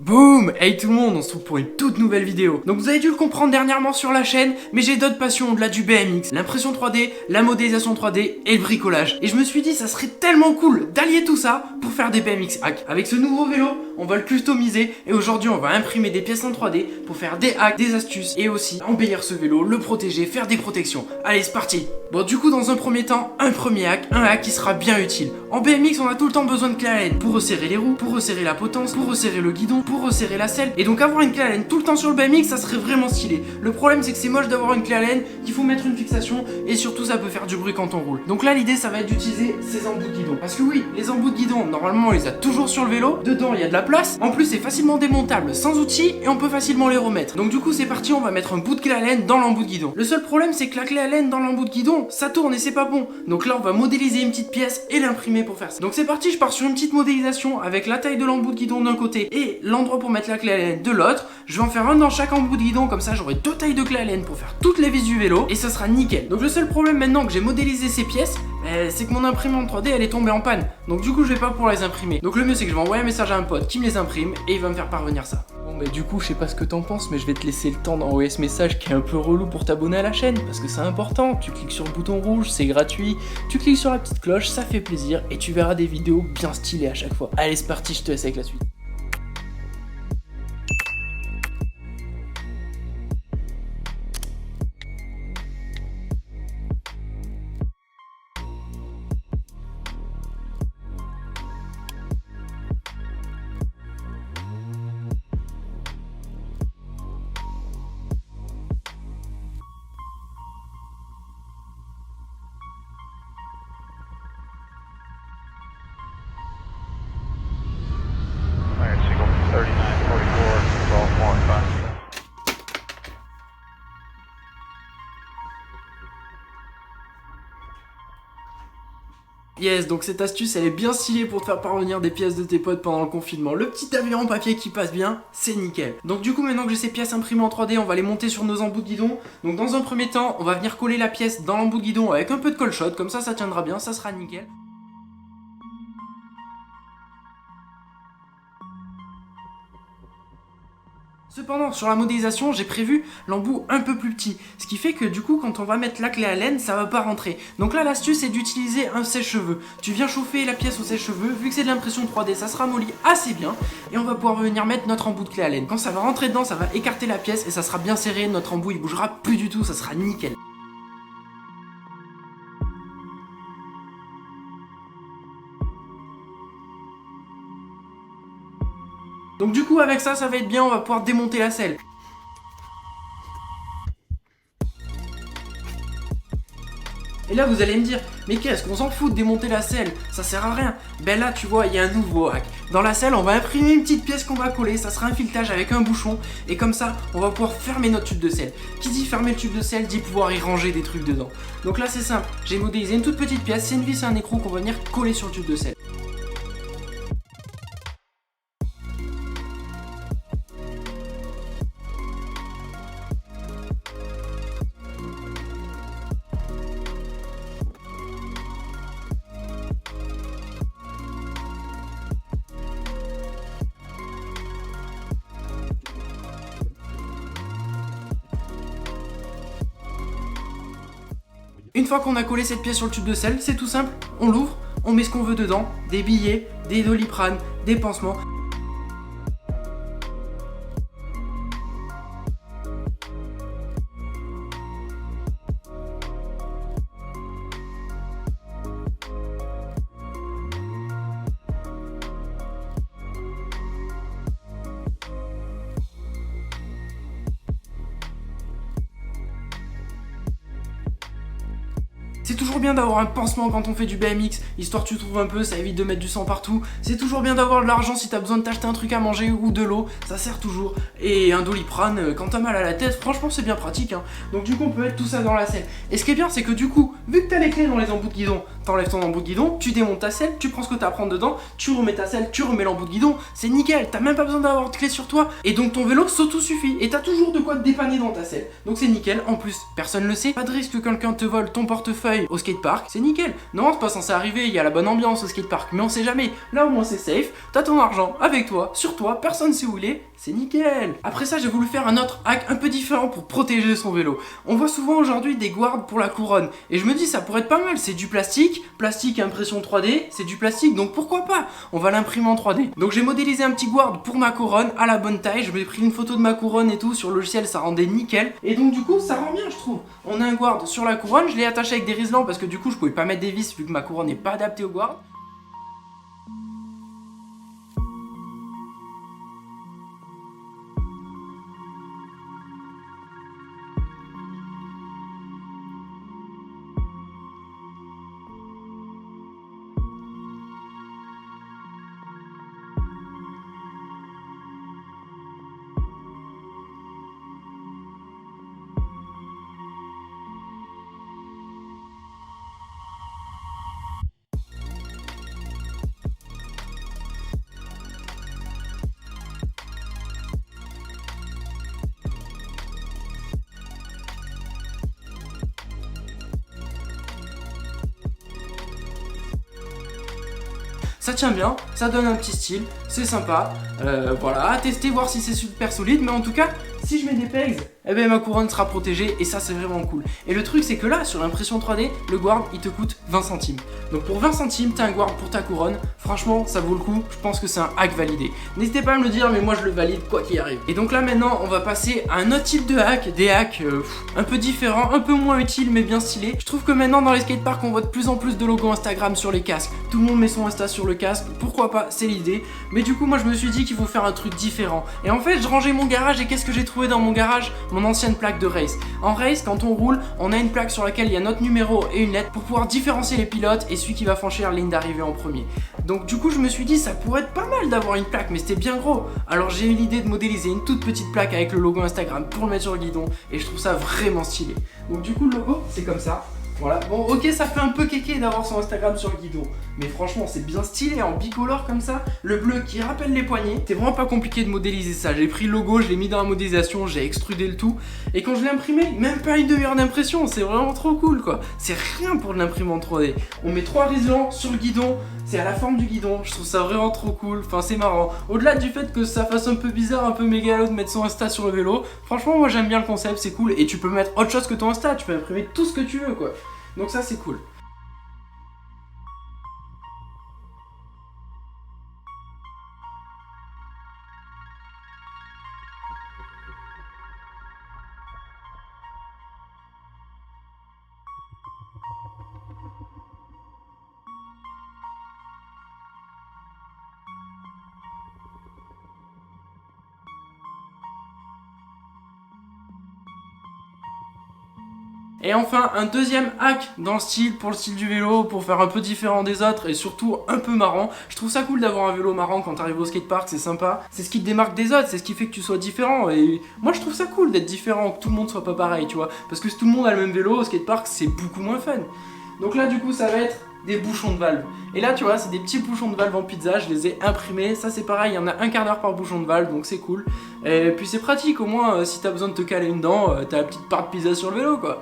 Boum! Hey tout le monde, on se retrouve pour une toute nouvelle vidéo. Donc vous avez dû le comprendre dernièrement sur la chaîne, mais j'ai d'autres passions au-delà du BMX, l'impression 3D, la modélisation 3D et le bricolage. Et je me suis dit ça serait tellement cool d'allier tout ça pour faire des BMX hacks. Avec ce nouveau vélo, on va le customiser et aujourd'hui on va imprimer des pièces en 3D pour faire des hacks, des astuces et aussi embellir ce vélo, le protéger, faire des protections. Allez c'est parti! Bon du coup dans un premier temps, un hack qui sera bien utile. En BMX on a tout le temps besoin de clé à laine pour resserrer les roues, pour resserrer la potence, pour resserrer le guidon, pour resserrer la selle. Et donc avoir une clé à laine tout le temps sur le BMX ça serait vraiment stylé. Le problème c'est que c'est moche d'avoir une clé à laine, qu'il faut mettre une fixation et surtout ça peut faire du bruit quand on roule. Donc là l'idée ça va être d'utiliser ces embouts de guidon. Parce que oui, les embouts de guidon normalement on les a toujours sur le vélo, dedans il y a de la place, en plus c'est facilement démontable sans outils et on peut facilement les remettre. Donc du coup c'est parti, on va mettre un bout de clé à laine dans l'embout de guidon. Le seul problème c'est que la clé à laine dans l'embout de guidon ça tourne et c'est pas bon. Donc là on va modéliser une petite pièce et l'imprimer pour faire ça. Donc c'est parti, je pars sur une petite modélisation avec la taille de l'embout de guidon d'un côté et l'endroit pour mettre la clé à laine de l'autre. Je vais en faire un dans chaque embout de guidon, comme ça j'aurai deux tailles de clé à laine pour faire toutes les vis du vélo et ça sera nickel. Donc le seul problème maintenant que j'ai modélisé ces pièces, c'est que mon imprimante 3D elle est tombée en panne. Donc du coup je vais pas pouvoir les imprimer. Donc le mieux c'est que je vais envoyer un message à un pote qui me les imprime et il va me faire parvenir ça. Bon bah du coup je sais pas ce que t'en penses, mais je vais te laisser le temps d'envoyer ce message qui est un peu relou pour t'abonner à la chaîne parce que c'est important. Tu cliques sur le bouton rouge, c'est gratuit, tu cliques sur la petite cloche, ça fait plaisir et tu verras des vidéos bien stylées à chaque fois. Allez c'est parti, je te laisse avec la suite. Yes, donc cette astuce elle est bien stylée pour te faire parvenir des pièces de tes potes pendant le confinement. Le petit avion en papier qui passe bien, c'est nickel. Donc du coup maintenant que j'ai ces pièces imprimées en 3D, on va les monter sur nos embouts de guidon. Donc dans un premier temps, on va venir coller la pièce dans l'embout de guidon avec un peu de colle-shot, comme ça tiendra bien, ça sera nickel. Cependant, sur la modélisation, j'ai prévu l'embout un peu plus petit, ce qui fait que du coup, quand on va mettre la clé à laine, ça va pas rentrer. Donc là, l'astuce, c'est d'utiliser un sèche-cheveux. Tu viens chauffer la pièce au sèche-cheveux, vu que c'est de l'impression 3D, ça se ramollit assez bien, et on va pouvoir venir mettre notre embout de clé à laine. Quand ça va rentrer dedans, ça va écarter la pièce, et ça sera bien serré, notre embout, il bougera plus du tout, ça sera nickel. Donc du coup avec ça va être bien, on va pouvoir démonter la selle. Et là vous allez me dire, mais qu'est-ce qu'on s'en fout de démonter la selle, ça sert à rien. Ben là tu vois, il y a un nouveau hack. Dans la selle on va imprimer une petite pièce qu'on va coller, ça sera un filetage avec un bouchon. Et comme ça on va pouvoir fermer notre tube de selle. Qui dit fermer le tube de selle dit pouvoir y ranger des trucs dedans. Donc là c'est simple, j'ai modélisé une toute petite pièce, c'est une vis et un écrou qu'on va venir coller sur le tube de selle. Une fois qu'on a collé cette pièce sur le tube de selle, c'est tout simple, on l'ouvre, on met ce qu'on veut dedans, des billets, des Doliprane, des pansements. C'est toujours bien d'avoir un pansement quand on fait du BMX, histoire tu trouves un peu, ça évite de mettre du sang partout. C'est toujours bien d'avoir de l'argent si t'as besoin de t'acheter un truc à manger ou de l'eau, ça sert toujours. Et un Doliprane, quand t'as mal à la tête, franchement c'est bien pratique hein. Donc du coup on peut mettre tout ça dans la selle. Et ce qui est bien c'est que du coup, vu que t'as les clés dans les embouts de guidon, t'enlèves ton embout de guidon, tu démontes ta selle, tu prends ce que t'as à prendre dedans, tu remets ta selle, tu remets l'embout de guidon, c'est nickel, t'as même pas besoin d'avoir de clé sur toi, et donc ton vélo s'auto-suffit, et t'as toujours de quoi te dépanner dans ta selle, donc c'est nickel. En plus, personne le sait, pas de risque que quelqu'un te vole ton portefeuille au skatepark, c'est nickel. Non, c'est pas censé arriver, il y a la bonne ambiance au skatepark, mais on sait jamais, là au moins c'est safe, t'as ton argent avec toi, sur toi, personne sait où il est, c'est nickel. Après ça, j'ai voulu faire un autre hack un peu différent pour protéger son vélo. On voit souvent aujourd'hui des guards pour la couronne, et je me dis ça pourrait être pas mal, c'est du plastique impression 3D, c'est du plastique, donc pourquoi pas, on va l'imprimer en 3D. Donc j'ai modélisé un petit guard pour ma couronne à la bonne taille, je m'ai pris une photo de ma couronne et tout, sur le logiciel ça rendait nickel, et donc du coup ça rend bien je trouve. On a un guard sur la couronne, je l'ai attaché avec des riselants parce que du coup je pouvais pas mettre des vis vu que ma couronne n'est pas adaptée au guard. Ça tient bien, ça donne un petit style, c'est sympa, voilà, à tester, voir si c'est super solide, mais en tout cas, si je mets des pegs, eh ben ma couronne sera protégée et ça c'est vraiment cool. Et le truc c'est que là, sur l'impression 3D, le guard il te coûte 20 centimes. Donc pour 20 centimes, t'as un guard pour ta couronne, franchement ça vaut le coup, je pense que c'est un hack validé. N'hésitez pas à me le dire, mais moi je le valide quoi qu'il arrive. Et donc là maintenant, on va passer à un autre type de hack, des hacks un peu différents, un peu moins utiles mais bien stylés. Je trouve que maintenant dans les skateparks, on voit de plus en plus de logos Instagram sur les casques. Tout le monde met son Insta sur le casque, pourquoi pas, c'est l'idée. Mais du coup moi je me suis dit qu'il faut faire un truc différent. Et en fait je rangeais mon garage et qu'est-ce que j'ai trouvé dans mon garage? Mon ancienne plaque de race. En race, quand on roule, on a une plaque sur laquelle il y a notre numéro et une lettre pour pouvoir différencier les pilotes et celui qui va franchir la ligne d'arrivée en premier. Donc du coup je me suis dit ça pourrait être pas mal d'avoir une plaque, mais c'était bien gros. Alors j'ai eu l'idée de modéliser une toute petite plaque avec le logo Instagram pour le mettre sur le guidon et je trouve ça vraiment stylé. Donc du coup le logo c'est comme ça. Voilà, bon ok ça fait un peu kéké d'avoir son Instagram sur le guidon, mais franchement c'est bien stylé en bicolore comme ça, le bleu qui rappelle les poignées. C'est vraiment pas compliqué de modéliser ça, j'ai pris le logo, je l'ai mis dans la modélisation, j'ai extrudé le tout, et quand je l'ai imprimé, même pas une demi-heure d'impression, c'est vraiment trop cool quoi. C'est rien pour de l'imprimante 3D, on met 3 riselants sur le guidon, c'est à la forme du guidon, je trouve ça vraiment trop cool, enfin c'est marrant. Au-delà du fait que ça fasse un peu bizarre, un peu mégalo de mettre son Insta sur le vélo, franchement moi j'aime bien le concept, c'est cool, et tu peux mettre autre chose que ton Insta, tu peux imprimer tout ce que tu veux quoi. Donc ça c'est cool. Et enfin, un deuxième hack dans le style, pour le style du vélo, pour faire un peu différent des autres et surtout un peu marrant. Je trouve ça cool d'avoir un vélo marrant quand t'arrives au skatepark, c'est sympa. C'est ce qui te démarque des autres, c'est ce qui fait que tu sois différent. Et moi je trouve ça cool d'être différent, que tout le monde soit pas pareil, tu vois. Parce que si tout le monde a le même vélo au skatepark, c'est beaucoup moins fun. Donc là du coup ça va être des bouchons de valve. Et là tu vois c'est des petits bouchons de valve en pizza, je les ai imprimés, ça c'est pareil, il y en a un quart d'heure par bouchon de valve donc c'est cool. Et puis c'est pratique au moins, si t'as besoin de te caler une dent, t'as la petite part de pizza sur le vélo quoi.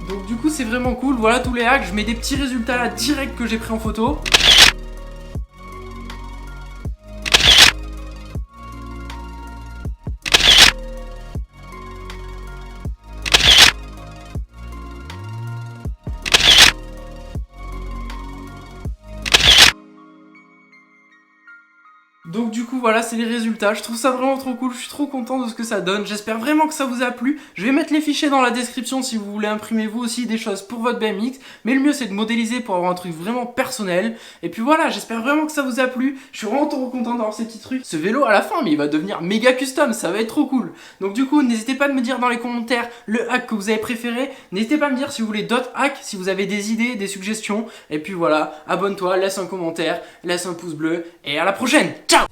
Donc du coup c'est vraiment cool, voilà tous les hacks, je mets des petits résultats là direct que j'ai pris en photo. Donc du coup voilà, c'est les résultats, je trouve ça vraiment trop cool, je suis trop content de ce que ça donne, j'espère vraiment que ça vous a plu. Je vais mettre les fichiers dans la description si vous voulez imprimer vous aussi des choses pour votre BMX, mais le mieux c'est de modéliser pour avoir un truc vraiment personnel. Et puis voilà, j'espère vraiment que ça vous a plu, je suis vraiment trop content d'avoir ces petits trucs. Ce vélo à la fin, mais il va devenir méga custom, ça va être trop cool. Donc du coup, n'hésitez pas à me dire dans les commentaires le hack que vous avez préféré, n'hésitez pas à me dire si vous voulez d'autres hacks, si vous avez des idées, des suggestions. Et puis voilà, abonne-toi, laisse un commentaire, laisse un pouce bleu, et à la prochaine, ciao!